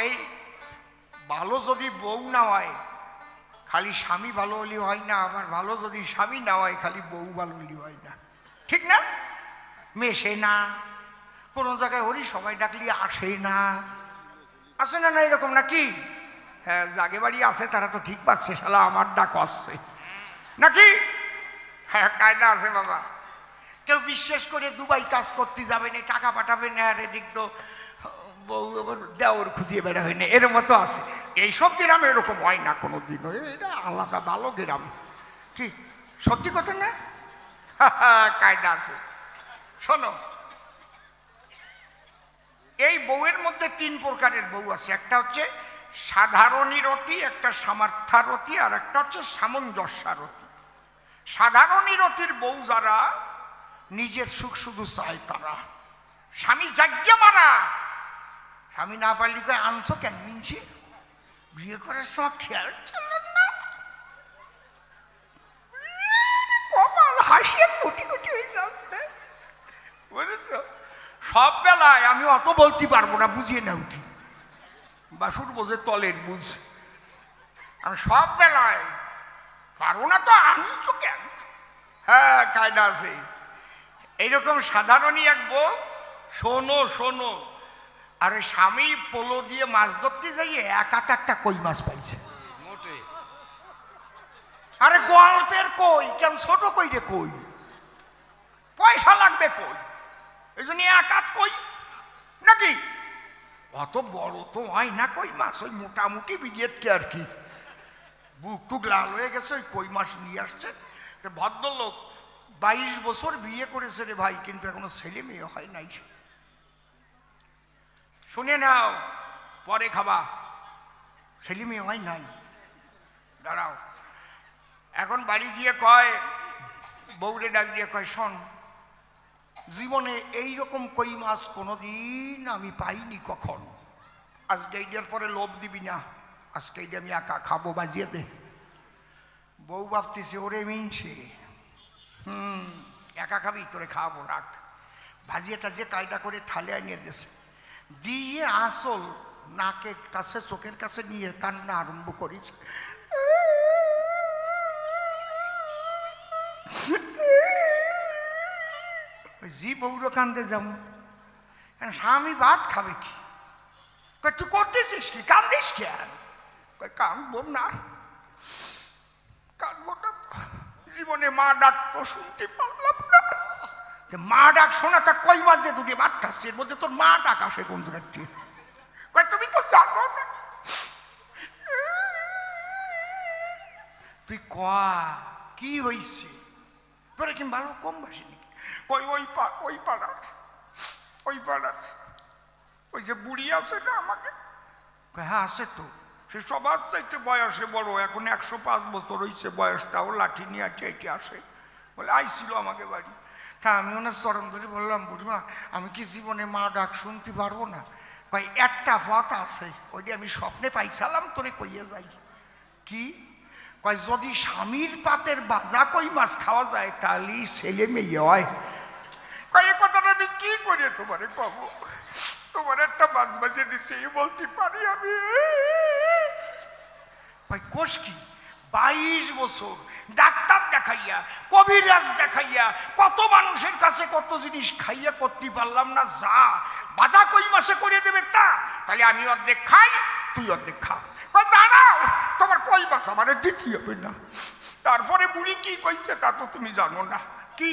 এই ভালো যদি বউ না হয় খালি স্বামী ভালো হলে হয় না, আবার ভালো যদি স্বামী না হয় খালি বউ ভালো হলে হয় না, ঠিক না? মেশে না, কোনো জায়গায় হরি সবাই ডাকলি আসে না, আসে না? না এরকম নাকি? হ্যাঁ, জাগে বাড়ি আছে তারা তো ঠিক পাচ্ছে, শালা আমার ডাক আসছে নাকি? হ্যাঁ, কায়দা আছে বাবা। কেউ বিশ্বাস করে দুবাই কাজ করতে যাবে না, টাকা পাঠাবে না, আর এদিক তো বউ আবার দেওয়ার খুঁজিয়ে বেড়া হয় না, এর মতো আছে। এইসব গ্রামে এরকম হয় না কোনো দিনও, এটা আলাদা ভালো গ্রাম। কি সত্যি কথা না? কায়দা আছে। শোনো, এই বউয়ের মধ্যে তিন প্রকারের বউ আছে। একটা হচ্ছে সাধারণীরতি, একটা সামর্থ্যারতি, আর একটা হচ্ছে সামঞ্জস্যারতি। সাধারণীরতির বউ যারা নিজের সুখ শুধু চায়, তারা স্বামী যাজ্ঞা মারা, স্বামী না পারলি কয় আনছো কেন মিনছি, বিয়ে করার সব খেয়াল ছিল না, কপাল হাসিয়ে কোটি কোটি হয়ে যাচ্ছে, বুঝেছ? সব বেলায় আমি অত বলতে পারবো না, বুঝিয়ে নাও কি বাসুর বোঝে তলের বুঝ, আমি সব বেলায় পারবো না, তো আনছো কেন? হ্যাঁ, কায়দা আছে। এইরকম সাধারণই এক বউ। শোনো শোনো, আরে স্বামী পোলো দিয়ে মাছ ধরতে যাইয়ে এক একটা কই মাছ পাইছে মোটে। আরে গল্পের কই কেন, ছোট কই রে কই, পয়সা লাগবে কই, এই জন্য এক হাত কই নাকি? অত বড় তো হয় না কই মাছ, ওই মোটামুটি বিঘেতকে আর কি, বুক টুক লাল হয়ে গেছে, ওই কই মাছ নিয়ে আসছে। ভদ্রলোক 22 বছর বিয়ে করেছে রে ভাই, কিন্তু এখনো ছেলে মেয়ে হয় নাই। শুনে নাও, পরে খাবা, ছেলে মেয়ে হয় নাই, দাঁড়াও। এখন বাড়ি গিয়ে কয়, বউরে ডাক দিয়ে কয়, শোন, জীবনে এইরকম কই মাছ কোনোদিন আমি পাইনি কখন, আজকে এইটার পরে লোভ দিবি না, আজকে এইটা আমি একা খাবো, বাজিয়ে দে। বউ ভাবতেছে, ওরে মিনছে, একা খাবি, তোরে খাওয়াবো, রাখ। ভাজিয়াটা যে কায়দা করে থালে আনিয়ে দিয়েছে, দিয়ে আসল নাকের কাছে চোখের কাছে নিয়ে কান্না আরম্ভ করিস। জি বউরো কান্দে যাবো, স্বামী ভাত খাবে কি? তুই করতেছিস কি, কান্দিস কেন? কাঁদবো না, কাঁদবো না, জীবনে মা ডাক তো শুনতে পারলাম না। মা ডাক শোনা, তা কই মাছ দিয়ে দুটি ভাত খাচ্ছে, এর মধ্যে তোর মা ডাক আসে কোন রাখছি? তুমি তো জানো না। তুই কি হয়েছে তোরা, কি ভালো কম বাসি নাকি? কই ওই পাড়ার ওই যে বুড়ি আছে না আমাকে, হ্যাঁ আছে তো, সে সবার চাইতে বয়সে বড়, এখন 105 বছর হয়েছে বয়স, তাও লাঠি নিয়ে চাইতে আসে, বলে আইছিল আমাকে বাড়ি। তা আমি ওনার চরণ ধরে বললাম, বুড়িমা আমি কি জীবনে মা ডাক শুনতে পারবো না? কয় একটা পথ আছে, ওইটি আমি স্বপ্নে পাইছিলাম, তোরে কইয়া যাই। কি? কয় যদি স্বামীর পাতের বাজা কই মাছ খাওয়া যায় তাহলে ছেলে মেয়ে হয়। কয় এই কথাটা আমি কি করে তোমারে কব, তোমার একটা মাছ বাজিয়ে দিচ্ছে বলতে পারি আমি? কয় কোষ কি? 22 বছর ডাক্তার দেখাইয়া, কবিরাজ দেখাইয়া, কত মানুষের কাছে কত জিনিস খাইয়া করতে পারলাম না, যা বাজা কই মাসে করে দেবে তা, তাহলে আমি অর্ধেক খাই, তুই অর্ধেক খা। দাঁড়াও, তোমার কই মাছ আমার দিতে হবে না। তারপরে বুড়ি কি কইছে তা তো তুমি জানো না। কি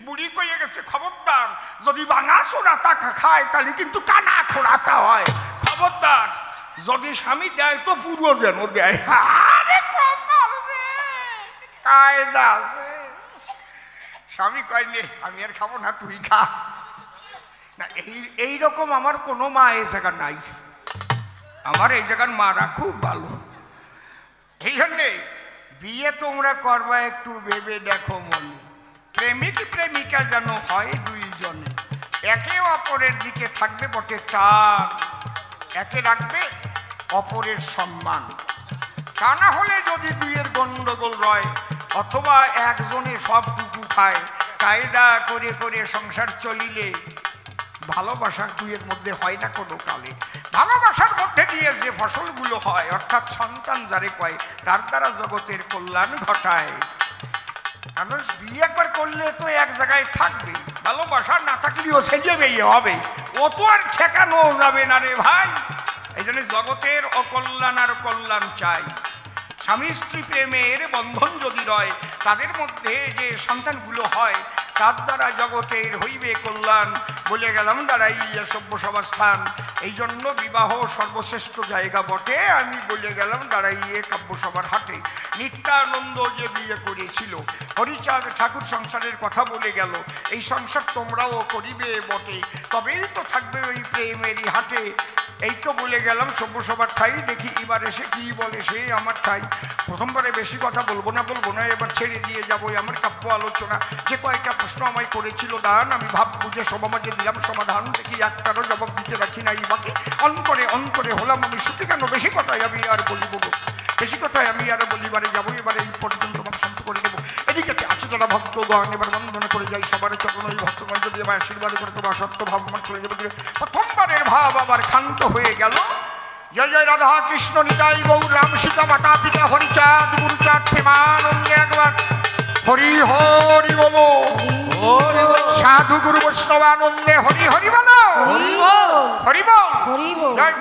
বুড়ি কইয়ে গেছে, খবরদার যদি ভাঙা চোরাতা খায় তাহলে কিন্তু কানা খোড়াতা হয়, খবরদার যদি স্বামী দেয় তো পুরো যেন দেয়। আরে কপাল রে, কায়দা আছে। স্বামী কয় নে আমি আর খাবো না, তুই খা না। এইরকম আমার কোনো মা এই জায়গা নাই, আমার এই জায়গার মারা খুব ভালো। এই জন্যে বিয়ে তোমরা করবা একটু ভেবে দেখো মনে, প্রেমিক প্রেমিকা যেন হয় দুইজনে, একে অপরের দিকে থাকবে বটে টান, একে রাখবে অপরের সম্মান। তা না হলে যদি দুইয়ের গন্ডগোল রয়, অথবা একজনে সবটুকু খায়, কায়দা করে করে সংসার চলিলে ভালোবাসার দুইয়ের মধ্যে হয় না কোনো কালে। ভালোবাসার মধ্যে যে ফসলগুলো হয়, অর্থাৎ সন্তান যারে কয়, তার দ্বারা জগতের কল্যাণ ঘটায়। মানুষ বিয়ে একবার করলে তো এক জায়গায় থাকবে, ভালোবাসা না থাকলেও সেজে বেয়ে হবে, ও তো আর ঠেকানো যাবে না রে ভাই। এই জন্য জগতের অকল্যাণ আর কল্যাণ চাই। স্বামী স্ত্রী প্রেমের বন্ধন যদি রয়, তাদের মধ্যে যে সন্তানগুলো হয়, তার দ্বারা জগতের হইবে কল্যাণ। বলে গেলাম দাঁড়াইয়া সভ্য সভাস্থান, এই জন্য বিবাহ সর্বশ্রেষ্ঠ জায়গা বটে। আমি বলে গেলাম দাঁড়াইয়ে কাব্যসভার হাটে। নিত্যানন্দ যে বিয়ে করেছিল, হরিচাঁদ ঠাকুর সংসারের কথা বলে গেল, এই সংসার তোমরাও করিবে বটে, তবেই তো থাকবে ওই প্রেমেরই হাটে। এই তো বলে গেলাম সভ্যসভার ঠাই, দেখি এবার এসে কি বলে সে আমার ঠাই। প্রথমবারে বেশি কথা বলবো না, এবার ছেড়ে দিয়ে যাবো আমার কাব্য আলোচনা। যে কয়েকটা প্রশ্ন আমায় করেছিল দান, আমি ভাব বুঝে সভা মাঝে দিলাম সমাধান। দেখি একটারও জবাব দিতে রাখি নাই বাকি, অন্তরে অন্তরে হলাম আমি সুখী কেন, বেশি কথায় আমি আর বলিব, বেশি কথায় আমি আর বলিবারে যাবো। এবারে এই পর্যন্ত তোমাকে শান্ত করে দেবো। এদিকে আছে যারা ভক্তগণ, এবার বন্ধন করে যাই সবার চরণ। ওই ভক্তগণ যদি আমার আশীর্বাদ করে তোমার সত্য ভাব আমার চলে যাবে। প্রথমবারের ভাব আবার ক্ষান্ত হয়ে গেল। জয় জয় রাধা কৃষ্ণ নিতাই গৌর রাম সীতা মাতা পিতা হরিচাঁদ গুরুচাঁদ প্রেমানন্দে একবার হরি হরি বলো, সাধু গুরু বৈষ্ণবানন্দে হরি হরি বলো, হরি বল, হরি বল, জয়